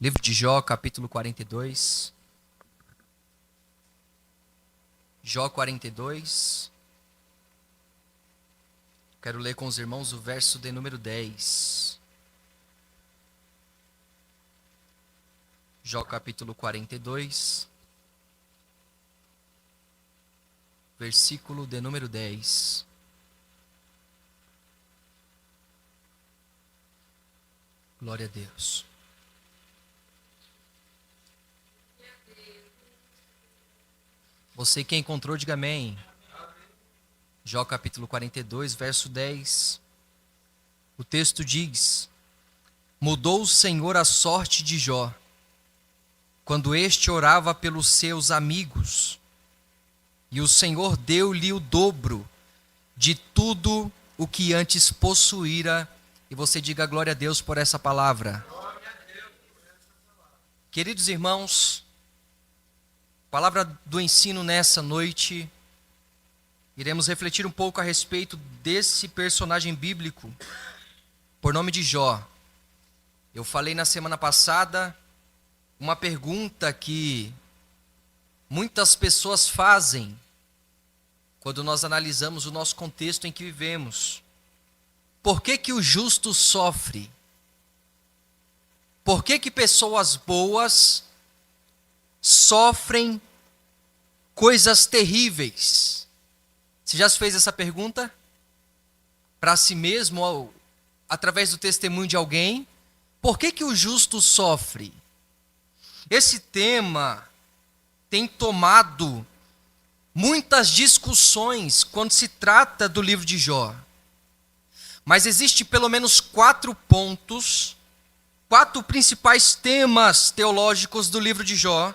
Livro de Jó, capítulo 42. Jó 42. Quero ler com os irmãos o verso de número 10. Jó capítulo 42. Versículo de número 10. Glória a Deus. Você que encontrou, diga amém. Jó capítulo 42, verso 10. O texto diz: Mudou o Senhor a sorte de Jó, quando este orava pelos seus amigos, e o Senhor deu-lhe o dobro de tudo o que antes possuíra. E você diga glória a Deus por essa palavra. Queridos irmãos, palavra do ensino nessa noite, iremos refletir um pouco a respeito desse personagem bíblico, por nome de Jó. Eu falei na semana passada uma pergunta que muitas pessoas fazem quando nós analisamos o nosso contexto em que vivemos. Por que que o justo sofre? Por que que pessoas boas sofrem coisas terríveis? Você já se fez essa pergunta? Para si mesmo, ou através do testemunho de alguém? Por que que o justo sofre? Esse tema tem tomado muitas discussões quando se trata do livro de Jó. Mas existe pelo menos 4 pontos, 4 principais temas teológicos do livro de Jó.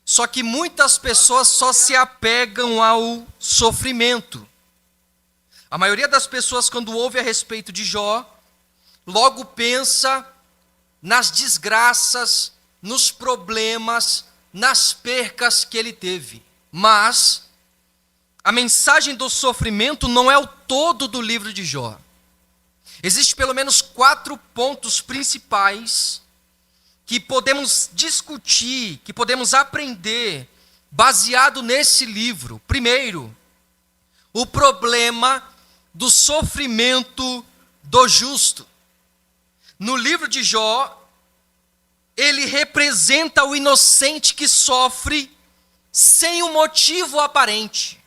Só que muitas pessoas só se apegam ao sofrimento. A maioria das pessoas, quando ouve a respeito de Jó, logo pensa nas desgraças, nos problemas, nas percas que ele teve. Mas a mensagem do sofrimento não é o todo do livro de Jó. Existem pelo menos 4 pontos principais que podemos discutir, que podemos aprender, baseado nesse livro. Primeiro, o problema do sofrimento do justo. No livro de Jó, ele representa o inocente que sofre sem um motivo aparente,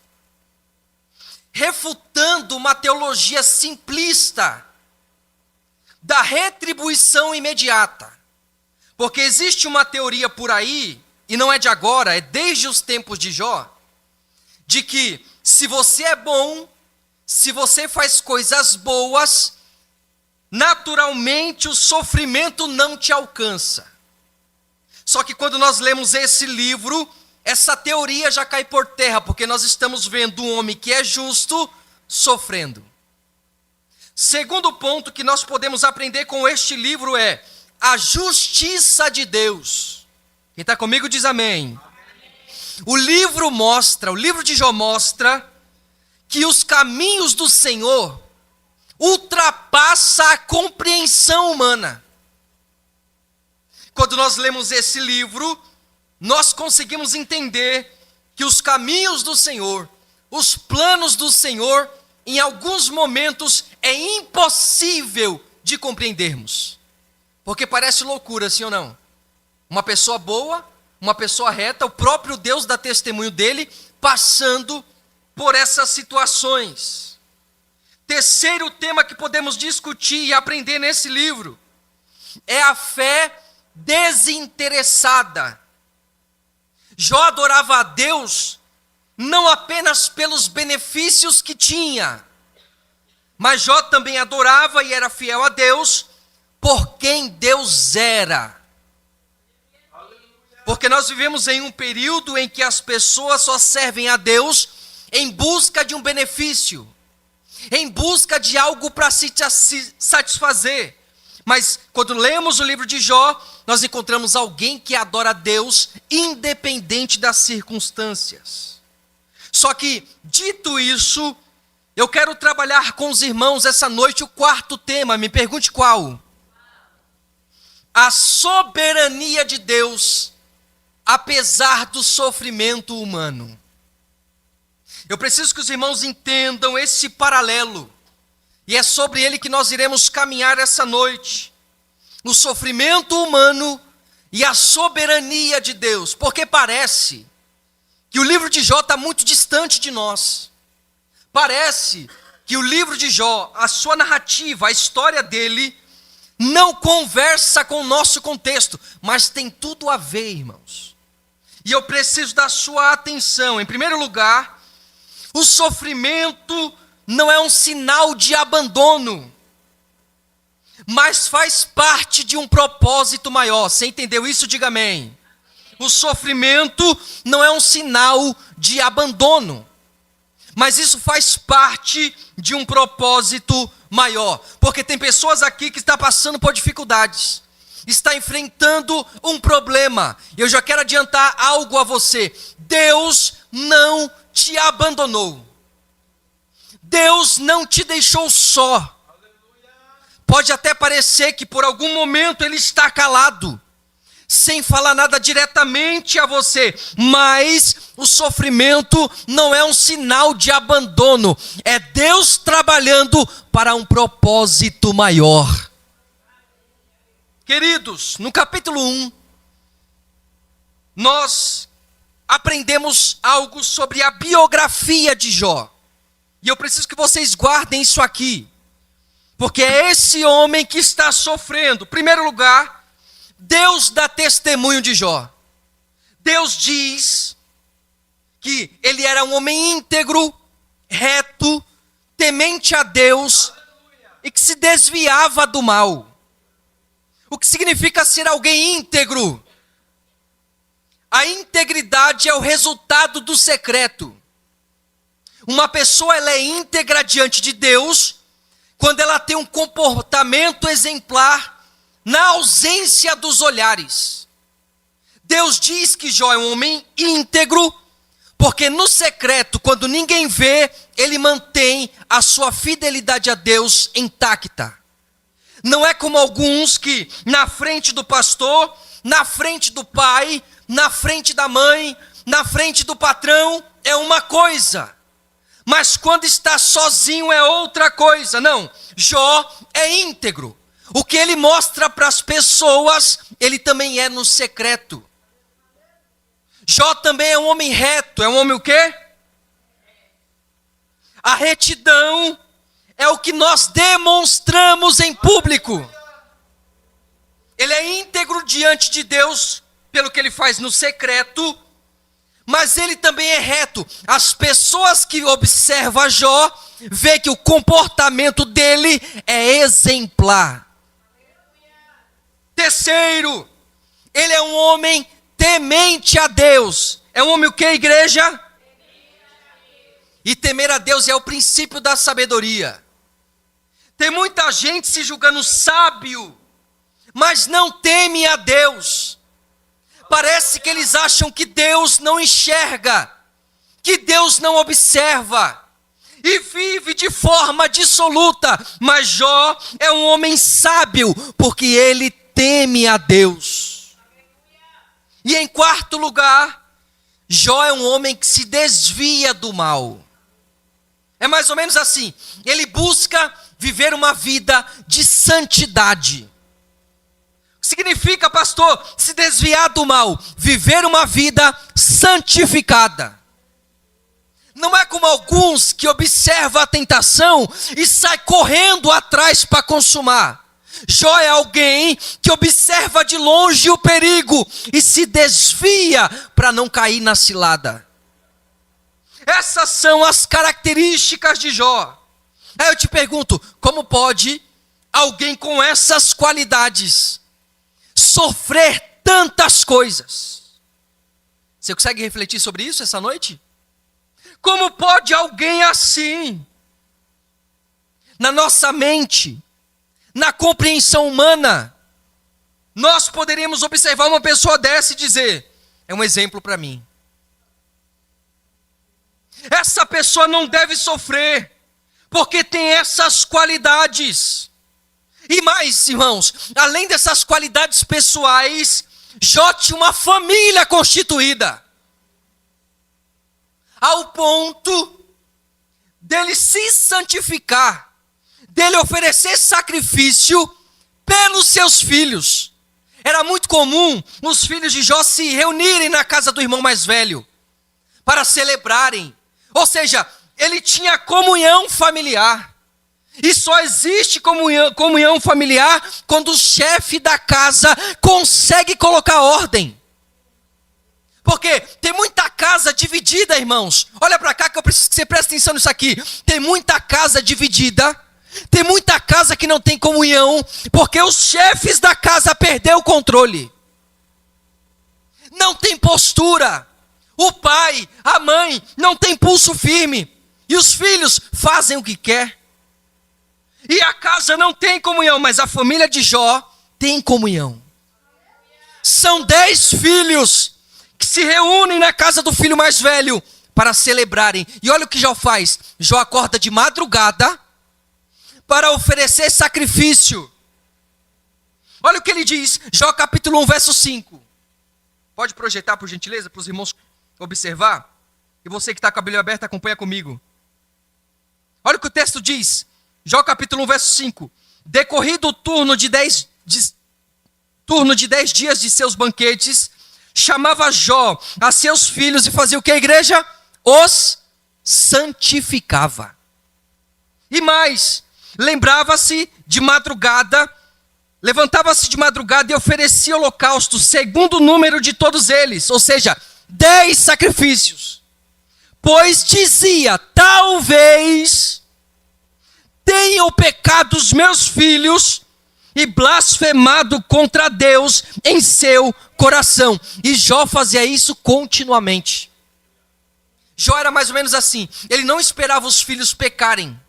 refutando uma teologia simplista da retribuição imediata. Porque existe uma teoria por aí, e não é de agora, é desde os tempos de Jó, de que se você é bom, se você faz coisas boas, naturalmente o sofrimento não te alcança. Só que quando nós lemos esse livro, essa teoria já cai por terra, porque nós estamos vendo um homem que é justo sofrendo. Segundo ponto que nós podemos aprender com este livro é a justiça de Deus. Quem está comigo diz amém. O livro de Jó mostra que os caminhos do Senhor ultrapassam a compreensão humana. Quando nós lemos esse livro, nós conseguimos entender que os caminhos do Senhor, os planos do Senhor, em alguns momentos é impossível de compreendermos. Porque parece loucura, sim ou não? Uma pessoa boa, uma pessoa reta, o próprio Deus dá testemunho dele, passando por essas situações. Terceiro tema que podemos discutir e aprender nesse livro é a fé desinteressada. Jó adorava a Deus não apenas pelos benefícios que tinha, mas Jó também adorava e era fiel a Deus por quem Deus era. Porque nós vivemos em um período em que as pessoas só servem a Deus em busca de um benefício, em busca de algo para se satisfazer. Mas quando lemos o livro de Jó, nós encontramos alguém que adora a Deus independente das circunstâncias. Só que, dito isso, eu quero trabalhar com os irmãos essa noite o 4º tema. Me pergunte qual? a soberania de Deus, apesar do sofrimento humano. Eu preciso que os irmãos entendam esse paralelo, e é sobre ele que nós iremos caminhar essa noite. O sofrimento humano e a soberania de Deus, porque parece que o livro de Jó está muito distante de nós. Parece que o livro de Jó, a sua narrativa, a história dele, não conversa com o nosso contexto, mas tem tudo a ver, irmãos. E eu preciso da sua atenção. Em primeiro lugar, o sofrimento não é um sinal de abandono, mas faz parte de um propósito maior. Você entendeu isso? Diga amém. O sofrimento não é um sinal de abandono, mas isso faz parte de um propósito maior. Porque tem pessoas aqui que estão passando por dificuldades, está enfrentando um problema. Eu já quero adiantar algo a você: Deus não te abandonou. Deus não te deixou só. Pode até parecer que por algum momento Ele está calado, sem falar nada diretamente a você, mas o sofrimento não é um sinal de abandono, é Deus trabalhando para um propósito maior. Queridos, no capítulo 1, nós aprendemos algo sobre a biografia de Jó, e eu preciso que vocês guardem isso aqui, porque é esse homem que está sofrendo. Em primeiro lugar, Deus dá testemunho de Jó. Deus diz que ele era um homem íntegro, reto, temente a Deus e que se desviava do mal. O que significa ser alguém íntegro? A integridade é o resultado do secreto. Uma pessoa ela é íntegra diante de Deus quando ela tem um comportamento exemplar na ausência dos olhares. Deus diz que Jó é um homem íntegro, porque no secreto, quando ninguém vê, ele mantém a sua fidelidade a Deus intacta. Não é como alguns que na frente do pastor, na frente do pai, na frente da mãe, na frente do patrão, é uma coisa, mas quando está sozinho é outra coisa. Não, Jó é íntegro. O que ele mostra para as pessoas, ele também é no secreto. Jó também é um homem reto. É um homem o quê? A retidão é o que nós demonstramos em público. Ele é íntegro diante de Deus pelo que ele faz no secreto, mas ele também é reto. As pessoas que observam Jó vê que o comportamento dele é exemplar. Terceiro, ele é um homem temente a Deus. É um homem o que, igreja? E temer a Deus é o princípio da sabedoria. Tem muita gente se julgando sábio, mas não teme a Deus. Parece que eles acham que Deus não enxerga, que Deus não observa, e vive de forma dissoluta. Mas Jó é um homem sábio, porque ele teme a Deus. E em quarto lugar, Jó é um homem que se desvia do mal. É mais ou menos assim, ele busca viver uma vida de santidade. Significa, pastor, se desviar do mal, viver uma vida santificada. Não é como alguns que observam a tentação e sai correndo atrás para consumar. Jó é alguém que observa de longe o perigo e se desvia para não cair na cilada. Essas são as características de Jó. Aí eu te pergunto, como pode alguém com essas qualidades sofrer tantas coisas? Você consegue refletir sobre isso essa noite? Como pode alguém assim, na nossa mente, na compreensão humana, nós poderíamos observar uma pessoa dessa e dizer, é um exemplo para mim. Essa pessoa não deve sofrer, porque tem essas qualidades. E mais, irmãos, além dessas qualidades pessoais, Jó tinha uma família constituída, ao ponto dele se santificar, dele oferecer sacrifício pelos seus filhos. Era muito comum os filhos de Jó se reunirem na casa do irmão mais velho para celebrarem. Ou seja, ele tinha comunhão familiar. E só existe comunhão familiar quando o chefe da casa consegue colocar ordem. Porque tem muita casa dividida, irmãos. Olha para cá que eu preciso que você preste atenção nisso aqui. Tem muita casa dividida. Tem muita casa que não tem comunhão, porque os chefes da casa perderam o controle. Não tem postura. O pai, a mãe, não tem pulso firme. E os filhos fazem o que quer. E a casa não tem comunhão, mas a família de Jó tem comunhão. São 10 filhos que se reúnem na casa do filho mais velho para celebrarem. E olha o que Jó faz. Jó acorda de madrugada para oferecer sacrifício. Olha o que ele diz, Jó capítulo 1, verso 5. Pode projetar, por gentileza, para os irmãos observar? E você que está com a Bíblia aberta, acompanha comigo. Olha o que o texto diz, Jó capítulo 1, verso 5. Decorrido o turno de 10 dias de seus banquetes, chamava Jó a seus filhos e fazia o que a igreja? Os santificava. E mais, lembrava-se de madrugada, levantava-se de madrugada e oferecia holocausto, segundo o número de todos eles, ou seja, 10 sacrifícios. Pois dizia, talvez tenham pecado os meus filhos e blasfemado contra Deus em seu coração. E Jó fazia isso continuamente. Jó era mais ou menos assim, ele não esperava os filhos pecarem.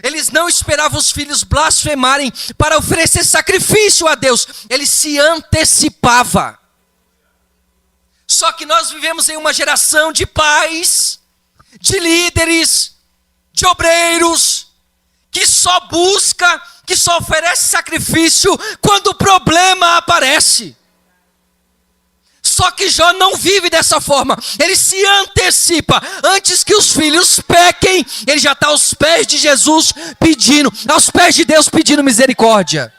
Eles não esperavam os filhos blasfemarem para oferecer sacrifício a Deus. Ele se antecipava. Só que nós vivemos em uma geração de pais, de líderes, de obreiros, que só busca, que só oferece sacrifício quando o problema aparece. Só que Jó não vive dessa forma, ele se antecipa, antes que os filhos pequem, ele já está aos pés de Jesus pedindo, aos pés de Deus pedindo misericórdia.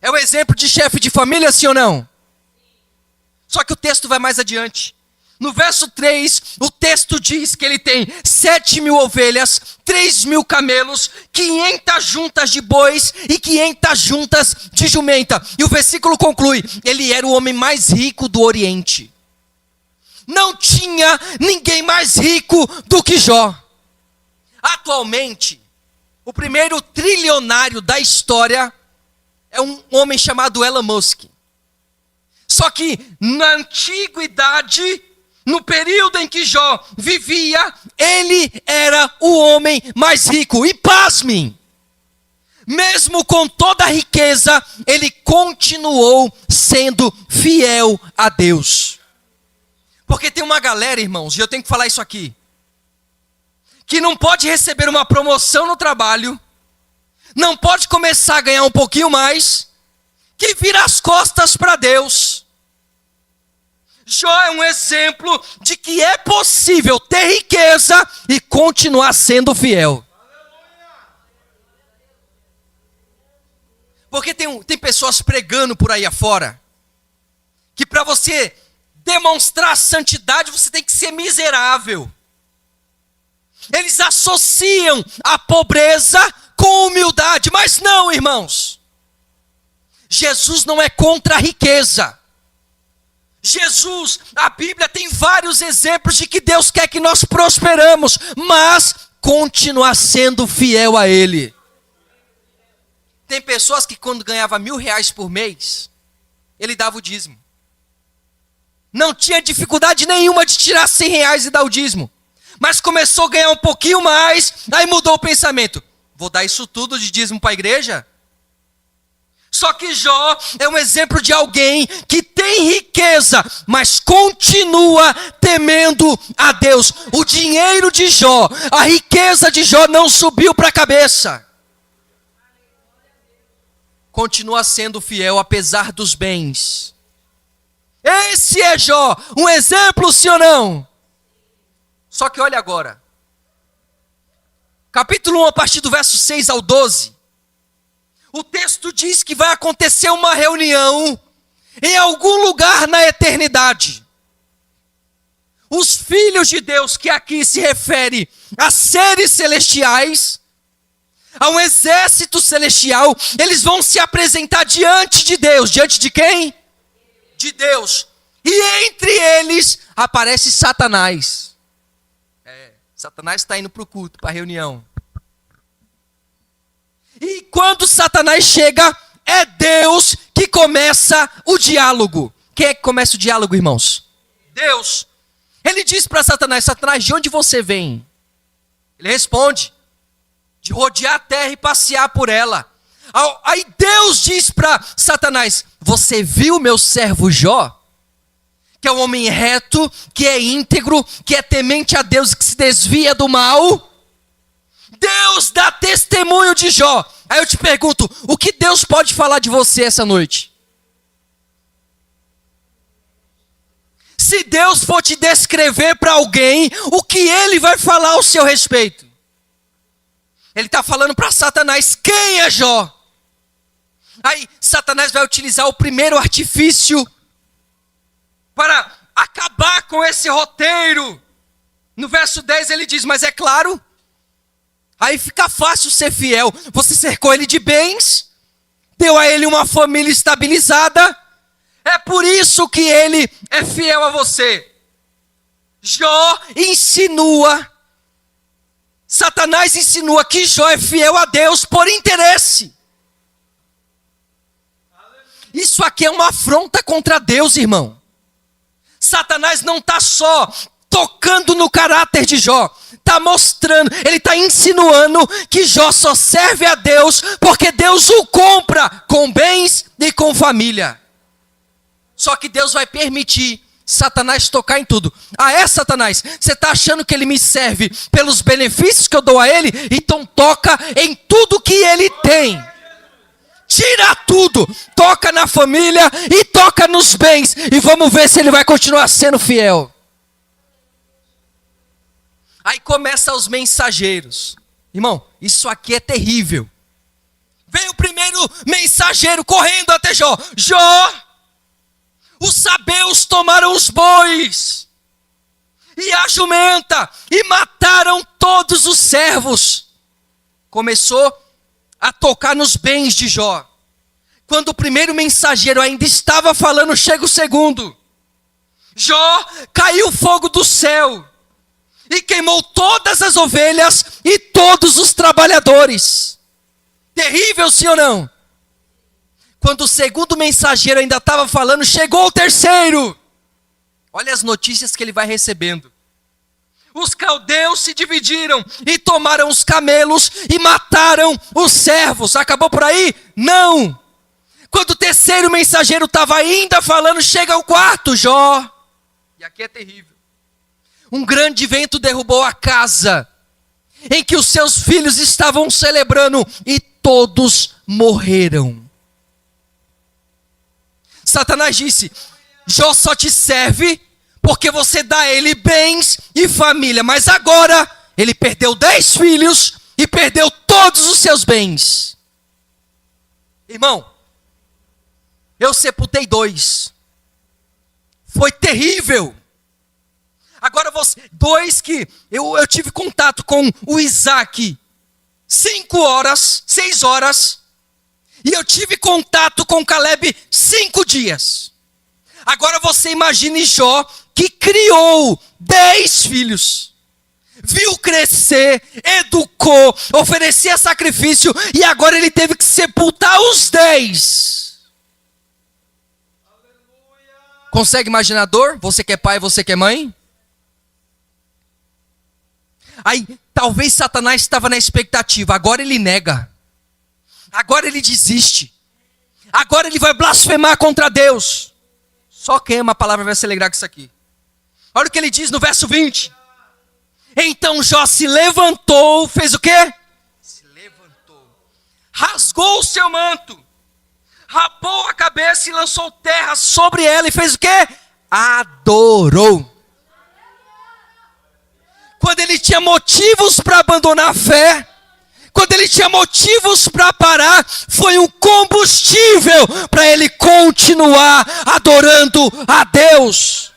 É o exemplo de chefe de família, sim ou não? Só que o texto vai mais adiante. No verso 3, o texto diz que ele tem 7.000 ovelhas, 3.000 camelos, 500 juntas de bois e 500 juntas de jumenta. E o versículo conclui, ele era o homem mais rico do Oriente. Não tinha ninguém mais rico do que Jó. Atualmente, o primeiro trilionário da história é um homem chamado Elon Musk. Só que na antiguidade, no período em que Jó vivia, ele era o homem mais rico. E pasmem, mesmo com toda a riqueza, ele continuou sendo fiel a Deus. Porque tem uma galera, irmãos, e eu tenho que falar isso aqui, que não pode receber uma promoção no trabalho, não pode começar a ganhar um pouquinho mais, que vira as costas para Deus. Jó é um exemplo de que é possível ter riqueza e continuar sendo fiel. Porque tem pessoas pregando por aí afora, que para você demonstrar santidade, você tem que ser miserável. Eles associam a pobreza com humildade, mas não, irmãos. Jesus não é contra a riqueza. Jesus, a Bíblia tem vários exemplos de que Deus quer que nós prosperamos, mas continuar sendo fiel a Ele. Tem pessoas que quando ganhava R$1.000 por mês, ele dava o dízimo. Não tinha dificuldade nenhuma de tirar R$100 e dar o dízimo. Mas começou a ganhar um pouquinho mais, aí mudou o pensamento. Vou dar isso tudo de dízimo para a igreja? Só que Jó é um exemplo de alguém que tem riqueza, mas continua temendo a Deus. O dinheiro de Jó, a riqueza de Jó não subiu para a cabeça. continua sendo fiel apesar dos bens. Esse é Jó, um exemplo, sim ou não? Só que olha agora. Capítulo 1, a partir do verso 6 ao 12. O texto diz que vai acontecer uma reunião em algum lugar na eternidade. Os filhos de Deus, que aqui se refere a seres celestiais, a um exército celestial, eles vão se apresentar diante de Deus. Diante de quem? De Deus. E entre eles aparece Satanás. Satanás está indo para o culto, para a reunião. E quando Satanás chega, é Deus que começa o diálogo. Quem é que começa o diálogo, irmãos? Deus. Ele diz para Satanás: Satanás, de onde você vem? Ele responde: de rodear a terra e passear por ela. Aí Deus diz para Satanás: você viu meu servo Jó? Que é um homem reto, que é íntegro, que é temente a Deus, que se desvia do mal. Deus dá testemunho de Jó. Aí eu te pergunto, o que Deus pode falar de você essa noite? Se Deus for te descrever para alguém, o que ele vai falar ao seu respeito? Ele está falando para Satanás: quem é Jó? Aí Satanás vai utilizar o primeiro artifício para acabar com esse roteiro. No verso 10 ele diz: mas é claro, aí fica fácil ser fiel. Você cercou ele de bens, deu a ele uma família estabilizada, é por isso que ele é fiel a você. Jó insinua, Satanás insinua que Jó é fiel a Deus por interesse. Isso aqui é uma afronta contra Deus, irmão. Satanás não está só tocando no caráter de Jó, está mostrando, ele está insinuando que Jó só serve a Deus porque Deus o compra com bens e com família. Só que Deus vai permitir Satanás tocar em tudo. Satanás, você está achando que ele me serve pelos benefícios que eu dou a ele? Então toca em tudo que ele tem. Tira tudo, toca na família e toca nos bens, e vamos ver se ele vai continuar sendo fiel. Aí começam os mensageiros. Irmão, isso aqui é terrível. Vem o primeiro mensageiro correndo até Jó. Jó, os sabeus tomaram os bois e a jumenta e mataram todos os servos. Começou a tocar nos bens de Jó. Quando o primeiro mensageiro ainda estava falando, chega o segundo. Jó, caiu fogo do céu e queimou todas as ovelhas e todos os trabalhadores. Terrível, sim ou não? Quando o segundo mensageiro ainda estava falando, chegou o terceiro. Olha as notícias que ele vai recebendo. Os caldeus se dividiram e tomaram os camelos e mataram os servos. Acabou por aí? Não! Quando o terceiro mensageiro estava ainda falando, chega o quarto, Jó. E aqui é terrível. Um grande vento derrubou a casa em que os seus filhos estavam celebrando e todos morreram. Satanás disse: Jó só te serve porque você dá a ele bens e família. Mas agora ele perdeu 10 filhos e perdeu todos os seus bens. Irmão, eu sepultei 2. Foi terrível. Agora você, 2 que eu tive contato com o Isaac 5 horas, 6 horas. E eu tive contato com Caleb 5 dias. Agora você imagine Jó, que criou 10 filhos. Viu crescer, educou, oferecia sacrifício. E agora ele teve que sepultar os 10. Consegue imaginar a dor? Você que é pai, você que é mãe? Aí, talvez Satanás estava na expectativa. Agora ele nega. Agora ele desiste. Agora ele vai blasfemar contra Deus. Só quem ama a palavra vai se alegrar com isso aqui. Olha o que ele diz no verso 20. Então Jó se levantou, fez o quê? Se levantou. Rasgou o seu manto rapou a cabeça e lançou terra sobre ela e fez o quê? Adorou. Quando ele tinha motivos para abandonar a fé, quando ele tinha motivos para parar, foi um combustível para ele continuar adorando a Deus.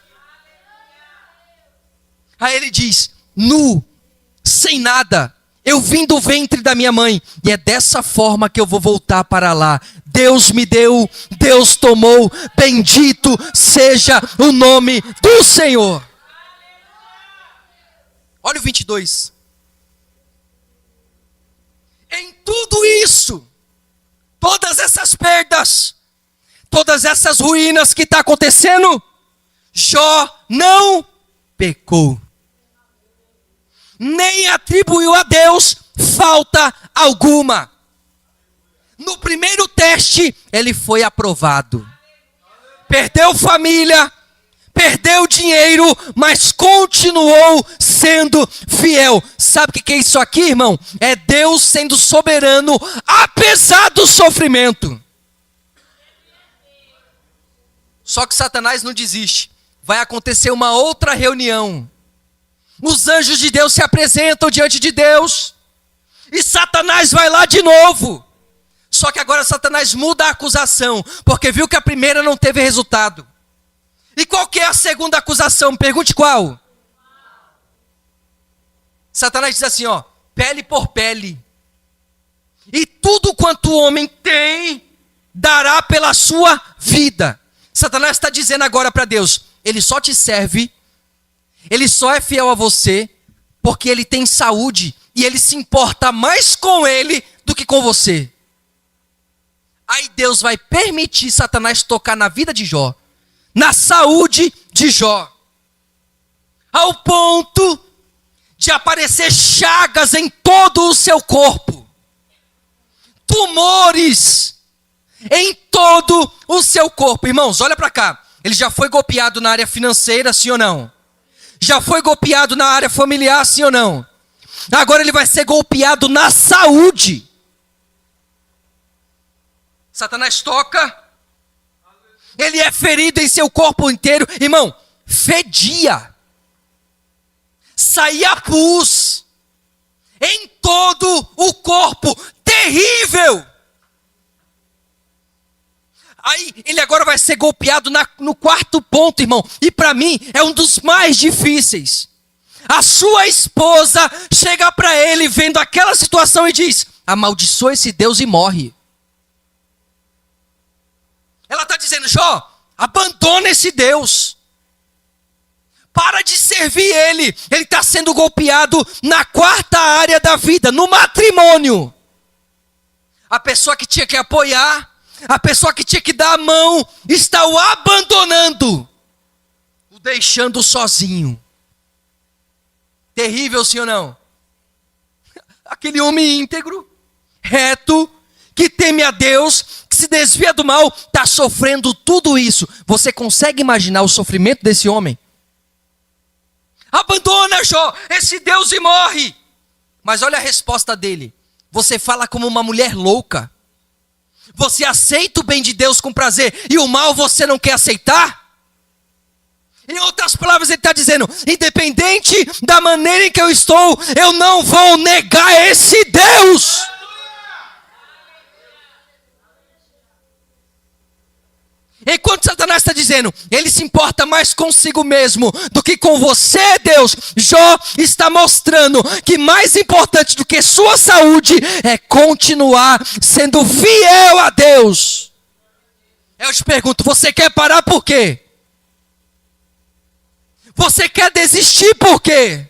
Aí ele diz, nu, sem nada, eu vim do ventre da minha mãe, e é dessa forma que eu vou voltar para lá. Deus me deu, Deus tomou, bendito seja o nome do Senhor. Olha o 22. Em tudo isso, todas essas perdas, todas essas ruínas que está acontecendo, Jó não pecou. Nem atribuiu a Deus falta alguma. No primeiro teste, ele foi aprovado. Perdeu família, perdeu dinheiro, mas continuou sendo fiel. Sabe o que é isso aqui, irmão? É Deus sendo soberano, apesar do sofrimento. Só que Satanás não desiste. Vai acontecer uma outra reunião. Os anjos de Deus se apresentam diante de Deus. E Satanás vai lá de novo. Só que agora Satanás muda a acusação, porque viu que a primeira não teve resultado. E qual que é a segunda acusação? Pergunte qual. Satanás diz assim, ó, pele por pele. E tudo quanto o homem tem, dará pela sua vida. Satanás está dizendo agora para Deus, ele só te serve, ele só é fiel a você, porque ele tem saúde, e ele se importa mais com ele do que com você. Aí Deus vai permitir Satanás tocar na vida de Jó, na saúde de Jó, ao ponto de aparecer chagas em todo o seu corpo, tumores em todo o seu corpo. Irmãos, olha para cá, ele já foi golpeado na área financeira, sim ou não? Já foi golpeado na área familiar, sim ou não? Agora ele vai ser golpeado na saúde. Satanás toca, ele é ferido em seu corpo inteiro. Irmão, fedia, saía pus em todo o corpo, terrível. Aí ele agora vai ser golpeado no quarto ponto, irmão. E para mim é um dos mais difíceis. A sua esposa chega para ele vendo aquela situação e diz, amaldiçoa esse Deus e morre. Ela está dizendo, Jó, abandona esse Deus. Para de servir ele. Ele está sendo golpeado na quarta área da vida, no matrimônio. A pessoa que tinha que apoiar, a pessoa que tinha que dar a mão, está o abandonando, o deixando sozinho. Terrível, sim ou não? Aquele homem íntegro, reto, que teme a Deus, que se desvia do mal, está sofrendo tudo isso. Você consegue imaginar o sofrimento desse homem? Abandona, Jó, esse Deus e morre. Mas olha a resposta dele. Você fala como uma mulher louca. Você aceita o bem de Deus com prazer e o mal você não quer aceitar? Em outras palavras, ele está dizendo, independente da maneira em que eu estou, eu não vou negar esse Deus. Enquanto Satanás está dizendo, ele se importa mais consigo mesmo do que com você, Deus, Jó está mostrando que mais importante do que sua saúde é continuar sendo fiel a Deus. Eu te pergunto, você quer parar por quê? Você quer desistir por quê?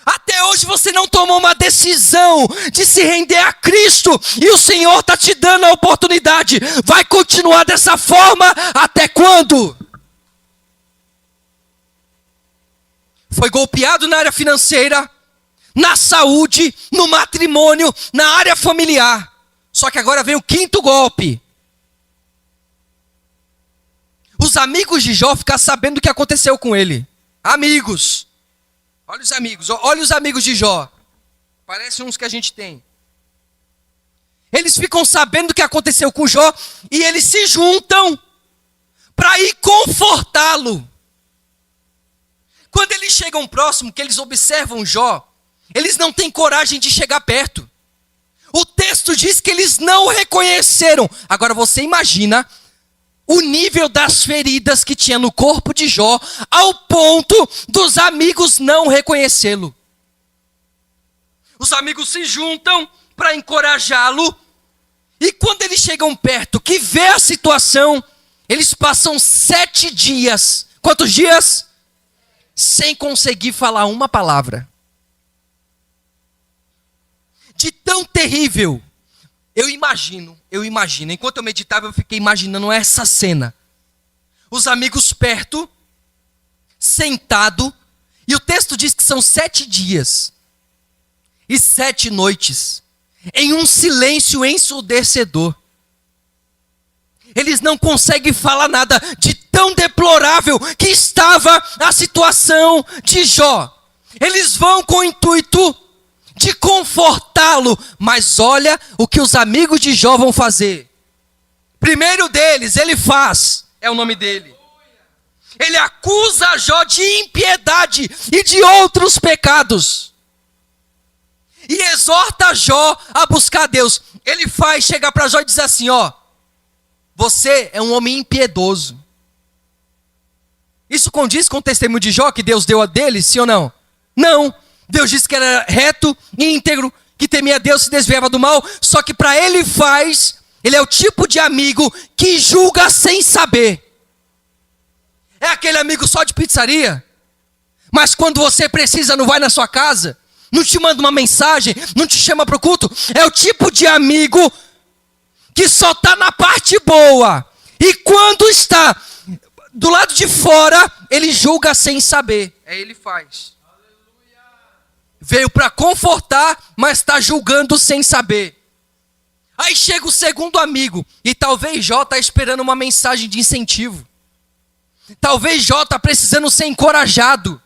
Até hoje você não tomou uma decisão de se render a Cristo. E o Senhor está te dando a oportunidade. Vai continuar dessa forma até quando? Foi golpeado na área financeira, na saúde, no matrimônio, na área familiar. Só que agora vem o quinto golpe. Os amigos de Jó ficaram sabendo o que aconteceu com ele. Amigos. Olha os amigos de Jó. Parecem uns que a gente tem. Eles ficam sabendo do que aconteceu com Jó e eles se juntam para ir confortá-lo. Quando eles chegam próximo, que eles observam Jó, eles não têm coragem de chegar perto. O texto diz que eles não o reconheceram. Agora você imagina o nível das feridas que tinha no corpo de Jó, ao ponto dos amigos não reconhecê-lo. Os amigos se juntam para encorajá-lo, e quando eles chegam perto, que vê a situação, eles passam 7 dias. Quantos dias? Sem conseguir falar uma palavra. De tão terrível. Eu imagino, enquanto eu meditava, eu fiquei imaginando essa cena. Os amigos perto, sentado, e o texto diz que são 7 dias e 7 noites, em um silêncio ensurdecedor. Eles não conseguem falar nada de tão deplorável que estava a situação de Jó. Eles vão com o intuito de confortá-lo, mas olha o que os amigos de Jó vão fazer. Primeiro deles, Elifaz é o nome dele. Ele acusa Jó de impiedade e de outros pecados. E exorta Jó a buscar Deus. Ele chega para Jó e diz assim, você é um homem impiedoso. Isso condiz com o testemunho de Jó que Deus deu a dele, sim ou não? Não. Deus disse que era reto e íntegro, que temia Deus e se desviava do mal. Só que para ele é o tipo de amigo que julga sem saber. É aquele amigo só de pizzaria, mas quando você precisa não vai na sua casa, não te manda uma mensagem, não te chama para o culto. É o tipo de amigo que só está na parte boa, e quando está do lado de fora, ele julga sem saber. Ele faz. Veio para confortar, mas está julgando sem saber. Aí chega o segundo amigo, e talvez Jó está esperando uma mensagem de incentivo. Talvez Jó está precisando ser encorajado.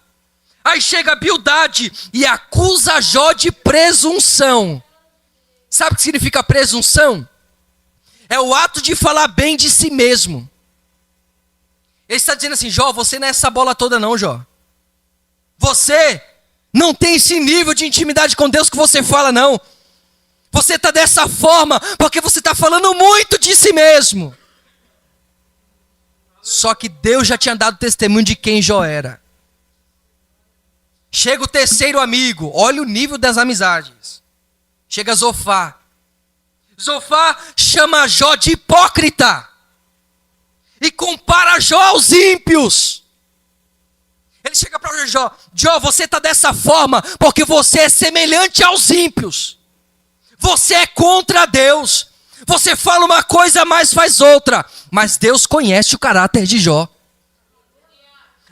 Aí chega Bildade e acusa Jó de presunção. Sabe o que significa presunção? É o ato de falar bem de si mesmo. Ele está dizendo assim, Jó, você não é essa bola toda não, Jó. Você não tem esse nível de intimidade com Deus que você fala, não. Você está dessa forma porque você está falando muito de si mesmo. Só que Deus já tinha dado testemunho de quem Jó era. Chega o terceiro amigo, olha o nível das amizades. Chega Zofar. Zofar chama Jó de hipócrita e compara Jó aos ímpios. Ele chega para Jó, Jó, você está dessa forma porque você é semelhante aos ímpios. Você é contra Deus. Você fala uma coisa, mas faz outra. Mas Deus conhece o caráter de Jó.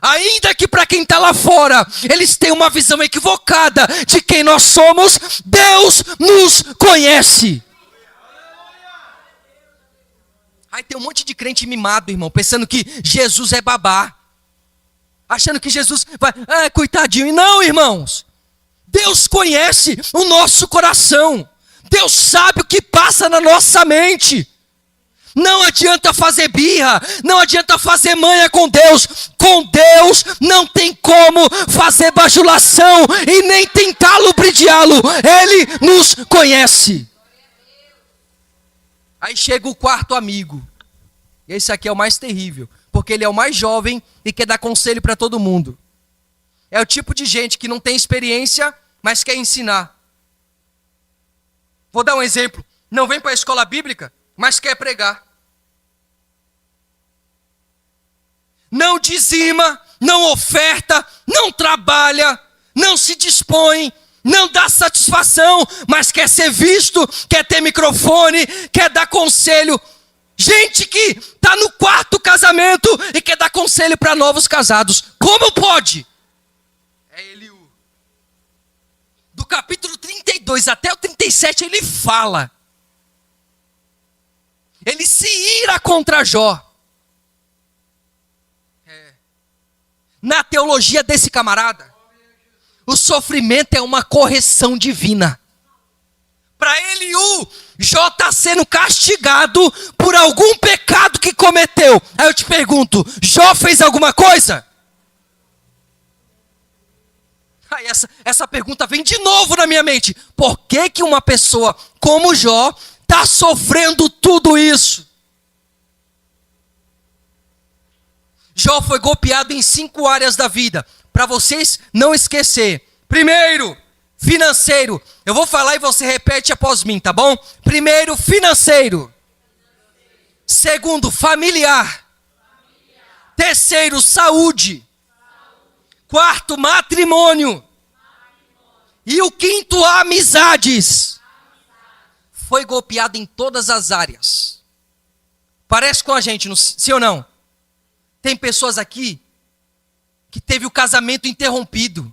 Ainda que para quem está lá fora, eles têm uma visão equivocada de quem nós somos, Deus nos conhece. Aí tem um monte de crente mimado, irmão, pensando que Jesus é babá. Achando que Jesus vai, coitadinho. E não, irmãos. Deus conhece o nosso coração. Deus sabe o que passa na nossa mente. Não adianta fazer birra, não adianta fazer manha com Deus. Com Deus não tem como fazer bajulação e nem tentar lubridiá-lo. Ele nos conhece. Aí chega o quarto amigo. Esse aqui é o mais terrível, porque ele é o mais jovem e quer dar conselho para todo mundo. É o tipo de gente que não tem experiência, mas quer ensinar. Vou dar um exemplo. Não vem para a escola bíblica, mas quer pregar. Não dizima, não oferta, não trabalha, não se dispõe, não dá satisfação, mas quer ser visto, quer ter microfone, quer dar conselho. Gente que está no quarto casamento e quer dar conselho para novos casados. Como pode? É Eliú. Do capítulo 32 até o 37 ele fala. Ele se ira contra Jó. Na teologia desse camarada, o sofrimento é uma correção divina. Para Eliú, Jó está sendo castigado por algum pecado que cometeu. Aí eu te pergunto, Jó fez alguma coisa? Aí essa pergunta vem de novo na minha mente. Por que que uma pessoa como Jó está sofrendo tudo isso? Jó foi golpeado em 5 áreas da vida. Para vocês não esquecer. Primeiro, financeiro. Eu vou falar e você repete após mim, tá bom? Primeiro, financeiro. Segundo, familiar. Terceiro, saúde. Quarto, matrimônio. E o quinto, amizades. Foi golpeado em todas as áreas. Parece com a gente, sim ou não? Tem pessoas aqui que teve o casamento interrompido.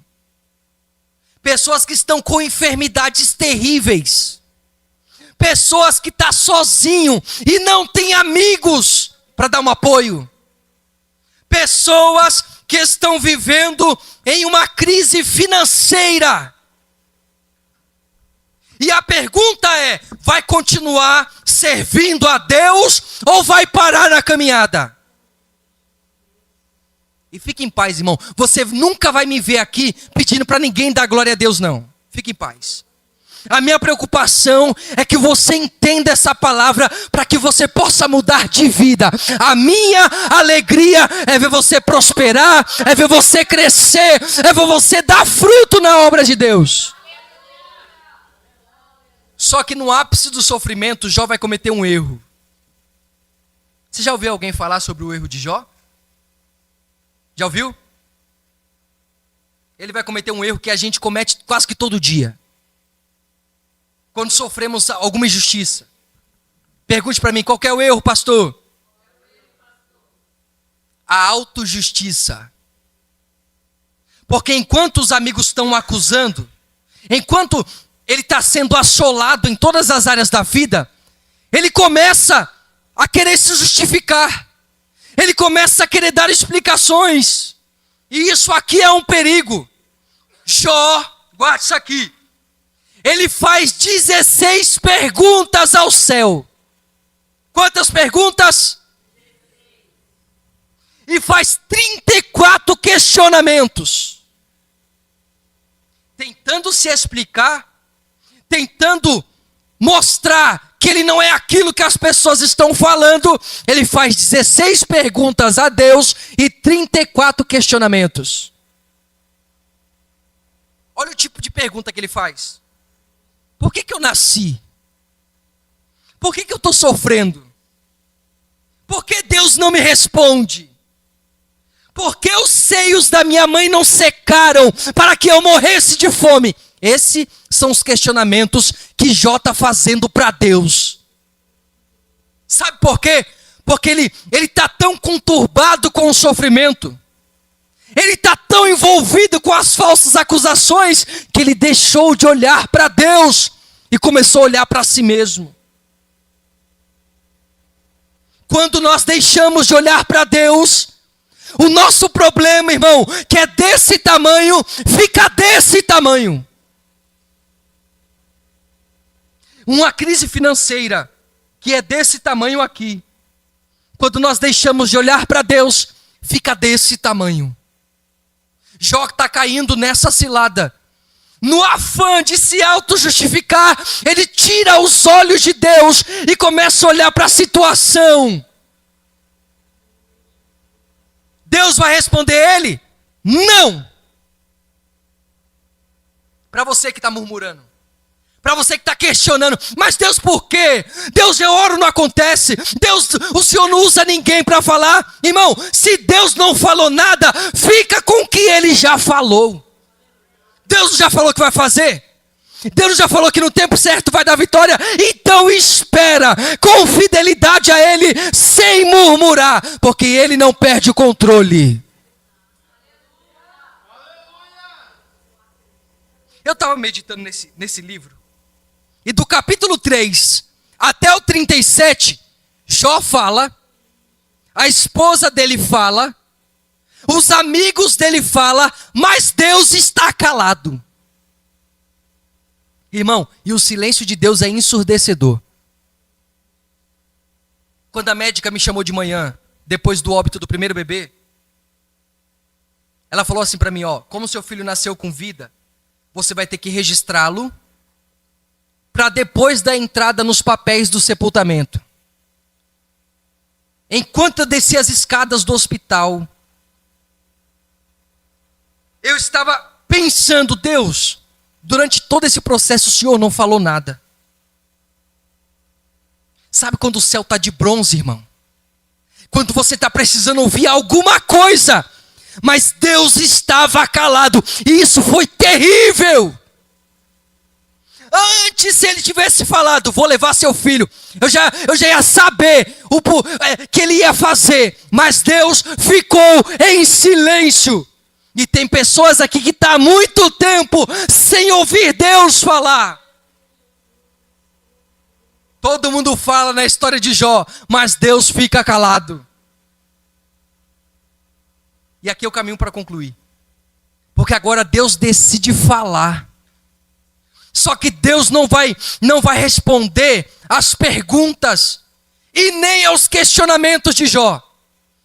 Pessoas que estão com enfermidades terríveis. Pessoas que estão sozinho e não tem amigos para dar um apoio. Pessoas que estão vivendo em uma crise financeira. E a pergunta é, vai continuar servindo a Deus ou vai parar na caminhada? E fique em paz, irmão. Você nunca vai me ver aqui pedindo para ninguém dar glória a Deus, não. Fique em paz. A minha preocupação é que você entenda essa palavra para que você possa mudar de vida. A minha alegria é ver você prosperar, é ver você crescer, é ver você dar fruto na obra de Deus. Só que no ápice do sofrimento, Jó vai cometer um erro. Você já ouviu alguém falar sobre o erro de Jó? Já ouviu? Ele vai cometer um erro que a gente comete quase que todo dia. Quando sofremos alguma injustiça. Pergunte para mim, qual que é o erro, pastor? A autojustiça. Porque enquanto os amigos estão o acusando, enquanto ele está sendo assolado em todas as áreas da vida, ele começa a querer se justificar. Ele começa a querer dar explicações. E isso aqui é um perigo. Jó, guarde isso aqui. Ele faz 16 perguntas ao céu. Quantas perguntas? E faz 34 questionamentos. Tentando se explicar, tentando mostrar que ele não é aquilo que as pessoas estão falando. Ele faz 16 perguntas a Deus e 34 questionamentos. Olha o tipo de pergunta que ele faz. Por que eu nasci? Por que eu estou sofrendo? Por que Deus não me responde? Por que os seios da minha mãe não secaram para que eu morresse de fome? Esses são os questionamentos que Jó está fazendo para Deus. Sabe por quê? Porque ele está tão conturbado com o sofrimento. Ele está tão envolvido com as falsas acusações que ele deixou de olhar para Deus e começou a olhar para si mesmo. Quando nós deixamos de olhar para Deus, o nosso problema, irmão, que é desse tamanho, fica desse tamanho. Uma crise financeira que é desse tamanho aqui, quando nós deixamos de olhar para Deus, fica desse tamanho. Jó está caindo nessa cilada. No afã de se auto-justificar, ele tira os olhos de Deus e começa a olhar para a situação. Deus vai responder ele? Não. Para você que está murmurando. Para você que está questionando, mas Deus por quê? Deus, eu oro, não acontece. Deus, o Senhor não usa ninguém para falar. Irmão, se Deus não falou nada, fica com o que Ele já falou. Deus já falou que vai fazer. Deus já falou que no tempo certo vai dar vitória. Então espera com fidelidade a Ele, sem murmurar, porque Ele não perde o controle. Eu estava meditando nesse livro. E do capítulo 3 até o 37, Jó fala, a esposa dele fala, os amigos dele falam, mas Deus está calado. Irmão, e o silêncio de Deus é ensurdecedor. Quando a médica me chamou de manhã, depois do óbito do primeiro bebê, ela falou assim para mim, ó, como seu filho nasceu com vida, você vai ter que registrá-lo para depois da entrada nos papéis do sepultamento. Enquanto eu descia as escadas do hospital, eu estava pensando, Deus, durante todo esse processo o Senhor não falou nada. Sabe quando o céu está de bronze, irmão? Quando você está precisando ouvir alguma coisa, mas Deus estava calado, e isso foi terrível. Antes, se ele tivesse falado, vou levar seu filho, eu já ia saber que ele ia fazer, mas Deus ficou em silêncio. E tem pessoas aqui que estão há muito tempo sem ouvir Deus falar. Todo mundo fala na história de Jó, mas Deus fica calado. E aqui é o caminho para concluir. Porque agora Deus decide falar. Só que Deus não vai responder às perguntas e nem aos questionamentos de Jó.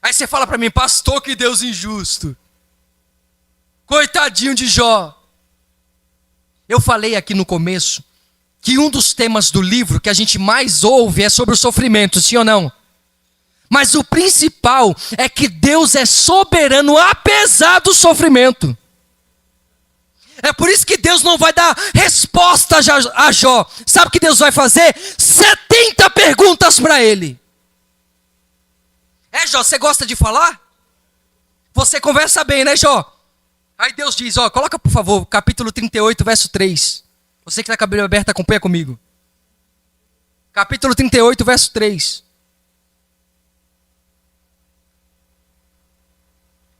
Aí você fala para mim, pastor, que Deus injusto. Coitadinho de Jó. Eu falei aqui no começo que um dos temas do livro que a gente mais ouve é sobre o sofrimento, sim ou não? Mas o principal é que Deus é soberano apesar do sofrimento. É por isso que Deus não vai dar resposta a Jó. Sabe o que Deus vai fazer? 70 perguntas para ele. Jó, você gosta de falar? Você conversa bem, né, Jó? Aí Deus diz, coloca por favor, capítulo 38, verso 3. Você que está com a Bíblia aberta, acompanha comigo. Capítulo 38, verso 3.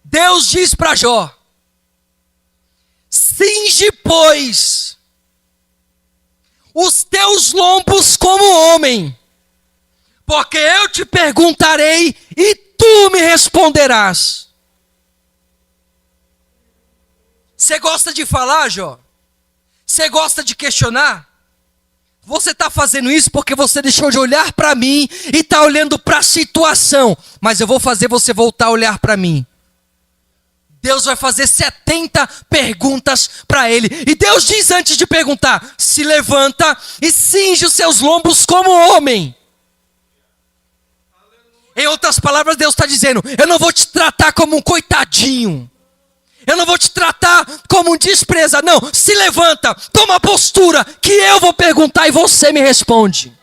Deus diz para Jó, cinge, pois, os teus lombos como homem, porque eu te perguntarei e tu me responderás. Você gosta de falar, Jó? Você gosta de questionar? Você está fazendo isso porque você deixou de olhar para mim e está olhando para a situação. Mas eu vou fazer você voltar a olhar para mim. Deus vai fazer 70 perguntas para ele. E Deus diz antes de perguntar, se levanta e cinge os seus lombos como homem. Em outras palavras, Deus está dizendo, eu não vou te tratar como um coitadinho. Eu não vou te tratar como um desprezado. Não, se levanta, toma a postura, que eu vou perguntar e você me responde.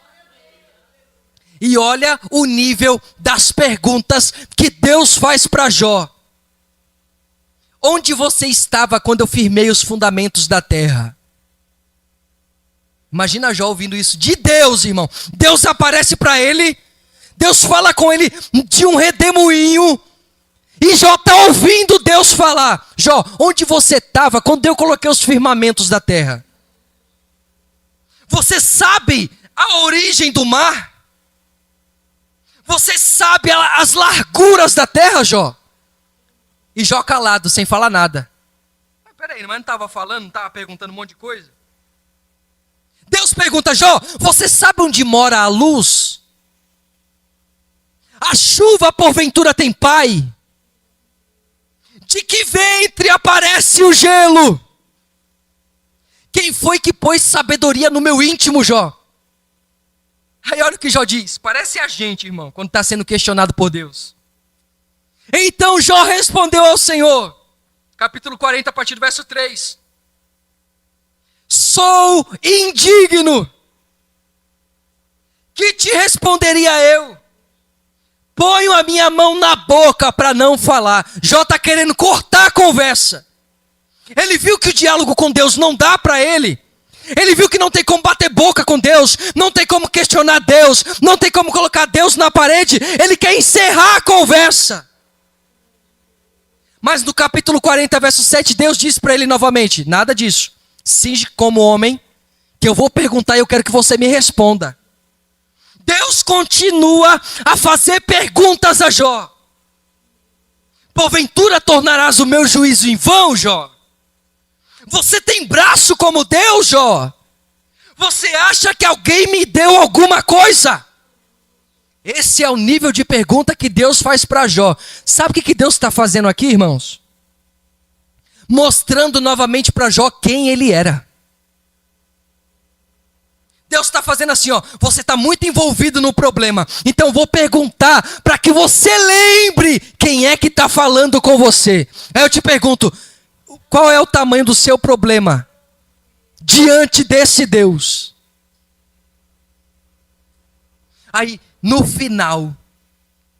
E olha o nível das perguntas que Deus faz para Jó. Onde você estava quando eu firmei os fundamentos da terra? Imagina Jó ouvindo isso de Deus, irmão. Deus aparece para ele, Deus fala com ele de um redemoinho, e Jó está ouvindo Deus falar. Jó, onde você estava quando eu coloquei os firmamentos da terra? Você sabe a origem do mar? Você sabe as larguras da terra, Jó? E Jó calado, sem falar nada. Mas peraí, mas não estava falando, não estava perguntando um monte de coisa? Deus pergunta, Jó, você sabe onde mora a luz? A chuva porventura tem pai? De que ventre aparece o gelo? Quem foi que pôs sabedoria no meu íntimo, Jó? Aí olha o que Jó diz. Parece a gente, irmão, quando está sendo questionado por Deus. Então Jó respondeu ao Senhor. Capítulo 40, a partir do verso 3. Sou indigno. Que te responderia eu? Ponho a minha mão na boca para não falar. Jó está querendo cortar a conversa. Ele viu que o diálogo com Deus não dá para ele. Ele viu que não tem como bater boca com Deus. Não tem como questionar Deus. Não tem como colocar Deus na parede. Ele quer encerrar a conversa. Mas no capítulo 40, verso 7, Deus diz para ele novamente, nada disso. Cinge como homem, que eu vou perguntar e eu quero que você me responda. Deus continua a fazer perguntas a Jó. Porventura tornarás o meu juízo em vão, Jó? Você tem braço como Deus, Jó? Você acha que alguém me deu alguma coisa? Esse é o nível de pergunta que Deus faz para Jó. Sabe o que Deus está fazendo aqui, irmãos? Mostrando novamente para Jó quem ele era. Deus está fazendo assim, ó, você está muito envolvido no problema, então vou perguntar para que você lembre quem é que está falando com você. Aí eu te pergunto, qual é o tamanho do seu problema diante desse Deus? Aí, no final,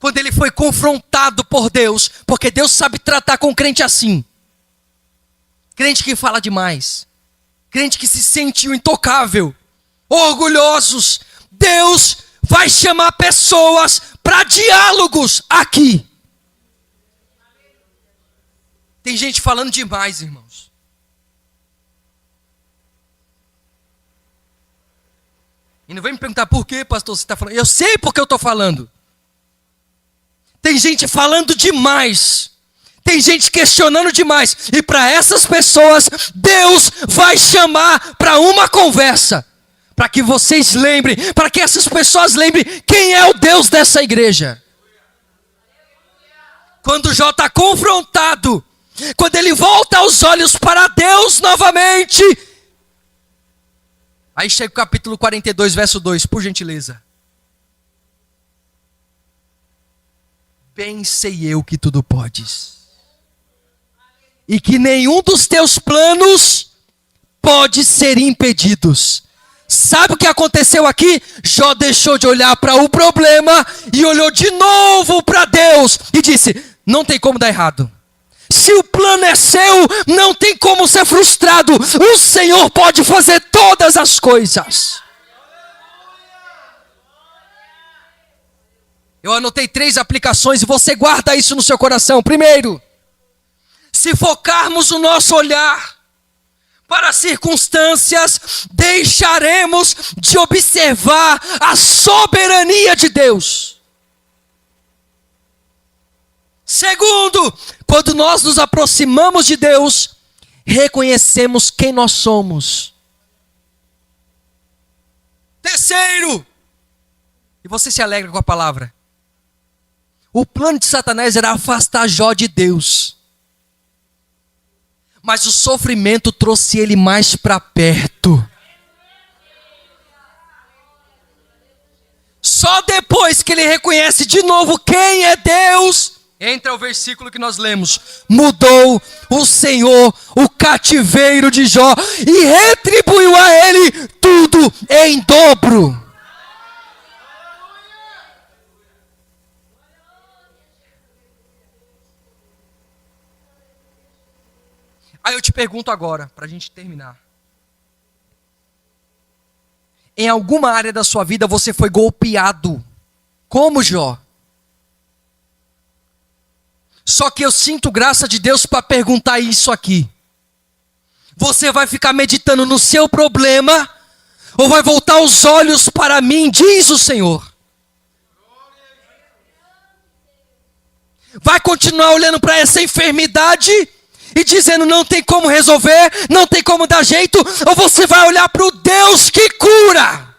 quando ele foi confrontado por Deus, porque Deus sabe tratar com crente assim, crente que fala demais, crente que se sente o intocável, orgulhosos, Deus vai chamar pessoas para diálogos aqui. Tem gente falando demais, irmãos. E não vem me perguntar por que, pastor, você está falando. Eu sei porque eu estou falando. Tem gente falando demais. Tem gente questionando demais. E para essas pessoas, Deus vai chamar para uma conversa. Para que vocês lembrem, para que essas pessoas lembrem quem é o Deus dessa igreja. Quando Jó está confrontado, quando ele volta os olhos para Deus novamente. Aí chega o capítulo 42, verso 2, por gentileza. Bem sei eu que tudo podes, e que nenhum dos teus planos pode ser impedidos. Sabe o que aconteceu aqui? Jó deixou de olhar para o problema e olhou de novo para Deus e disse, não tem como dar errado. Se o plano é seu, não tem como ser frustrado. O Senhor pode fazer todas as coisas. Eu anotei 3 aplicações e você guarda isso no seu coração. Primeiro, se focarmos o nosso olhar para as circunstâncias, deixaremos de observar a soberania de Deus. Segundo, quando nós nos aproximamos de Deus, reconhecemos quem nós somos. Terceiro, e você se alegra com a palavra, o plano de Satanás era afastar Jó de Deus. Mas o sofrimento trouxe ele mais para perto. Só depois que ele reconhece de novo quem é Deus, entra o versículo que nós lemos. Mudou o Senhor o cativeiro de Jó e retribuiu a ele tudo em dobro. Aí eu te pergunto agora, para a gente terminar. Em alguma área da sua vida você foi golpeado, como Jó? Só que eu sinto graça de Deus para perguntar isso aqui. Você vai ficar meditando no seu problema, ou vai voltar os olhos para mim, diz o Senhor? Vai continuar olhando para essa enfermidade e dizendo não tem como resolver, não tem como dar jeito, ou você vai olhar para o Deus que cura?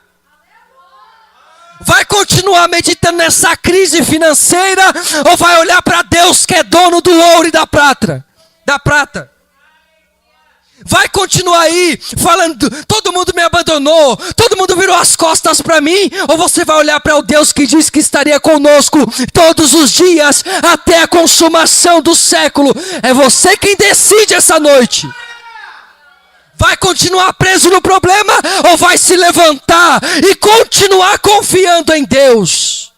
Vai continuar meditando nessa crise financeira, ou vai olhar para Deus que é dono do ouro e da prata? Vai continuar aí falando, todo mundo me abandonou, todo mundo virou as costas para mim, ou você vai olhar para o Deus que diz que estaria conosco todos os dias até a consumação do século? É você quem decide essa noite. Vai continuar preso no problema ou vai se levantar e continuar confiando em Deus?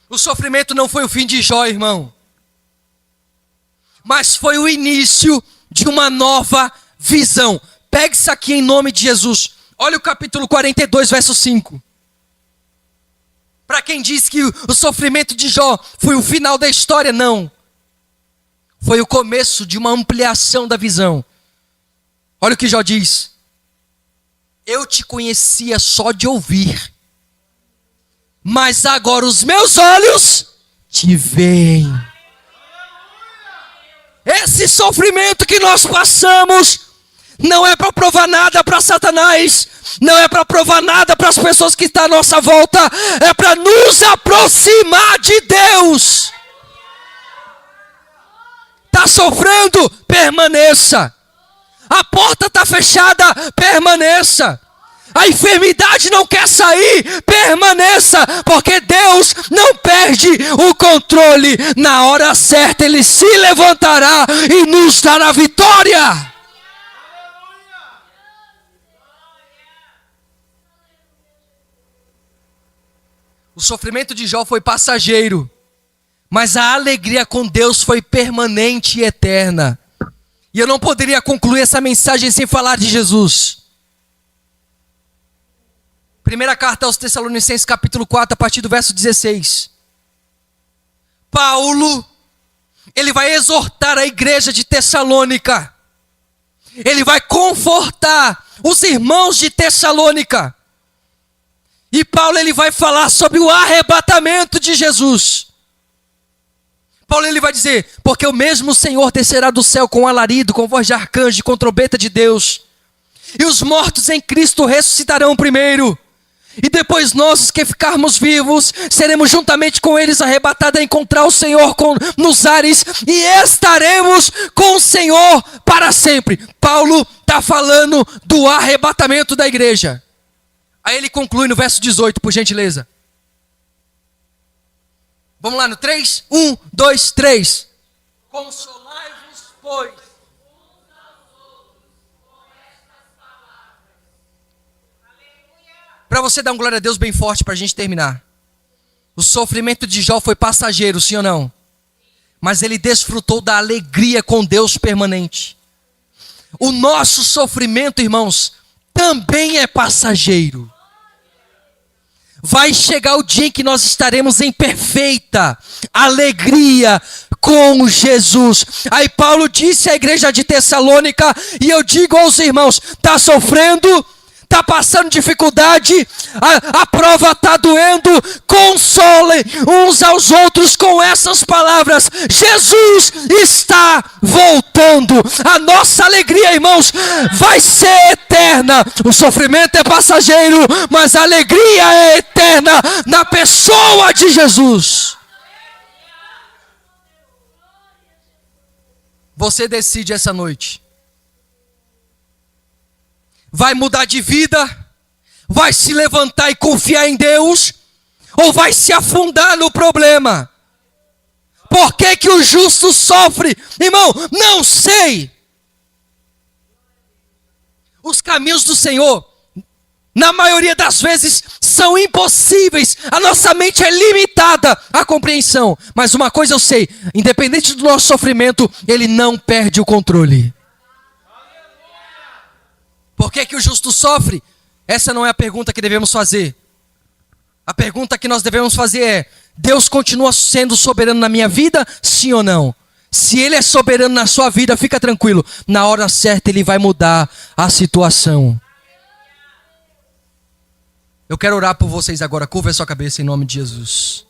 O sofrimento não foi o fim de Jó, irmão, mas foi o início de uma nova visão. Pegue isso aqui em nome de Jesus. Olha o capítulo 42, verso 5. Para quem diz que o sofrimento de Jó foi o final da história, não. Foi o começo de uma ampliação da visão. Olha o que Jó diz. Eu te conhecia só de ouvir, mas agora os meus olhos te veem. Esse sofrimento que nós passamos não é para provar nada para Satanás, não é para provar nada para as pessoas que estão à nossa volta, é para nos aproximar de Deus. Está sofrendo? Permaneça. A porta está fechada? Permaneça. A enfermidade não quer sair? Permaneça, porque Deus não perde o controle. Na hora certa Ele se levantará e nos dará vitória. O sofrimento de Jó foi passageiro, mas a alegria com Deus foi permanente e eterna. E eu não poderia concluir essa mensagem sem falar de Jesus. Primeira carta aos Tessalonicenses, capítulo 4, a partir do verso 16. Paulo, ele vai exortar a igreja de Tessalônica. Ele vai confortar os irmãos de Tessalônica. E Paulo, ele vai falar sobre o arrebatamento de Jesus. Paulo, ele vai dizer: porque o mesmo Senhor descerá do céu com alarido, com voz de arcanjo, com trombeta de Deus. E os mortos em Cristo ressuscitarão primeiro. E depois nós, os que ficarmos vivos, seremos juntamente com eles arrebatados a encontrar o Senhor nos ares, e estaremos com o Senhor para sempre. Paulo está falando do arrebatamento da igreja. Aí ele conclui no verso 18, por gentileza. Vamos lá no 3? 1, 2, 3. Consolai-vos, pois. Para você dar um glória a Deus bem forte para a gente terminar. O sofrimento de Jó foi passageiro, sim ou não? Mas ele desfrutou da alegria com Deus permanente. O nosso sofrimento, irmãos, também é passageiro. Vai chegar o dia em que nós estaremos em perfeita alegria com Jesus. Aí Paulo disse à igreja de Tessalônica, e eu digo aos irmãos: está sofrendo? Está passando dificuldade? A prova está doendo? Consolem uns aos outros com essas palavras: Jesus está voltando. A nossa alegria, irmãos, vai ser eterna. O sofrimento é passageiro, mas a alegria é eterna na pessoa de Jesus. Você decide essa noite. Vai mudar de vida? Vai se levantar e confiar em Deus? Ou vai se afundar no problema? Por que que o justo sofre? Irmão, não sei. Os caminhos do Senhor, na maioria das vezes, são impossíveis. A nossa mente é limitada à compreensão. Mas uma coisa eu sei: independente do nosso sofrimento, Ele não perde o controle. Por que que o justo sofre? Essa não é a pergunta que devemos fazer. A pergunta que nós devemos fazer é: Deus continua sendo soberano na minha vida? Sim ou não? Se Ele é soberano na sua vida, fica tranquilo. Na hora certa Ele vai mudar a situação. Eu quero orar por vocês agora. Curva a sua cabeça em nome de Jesus.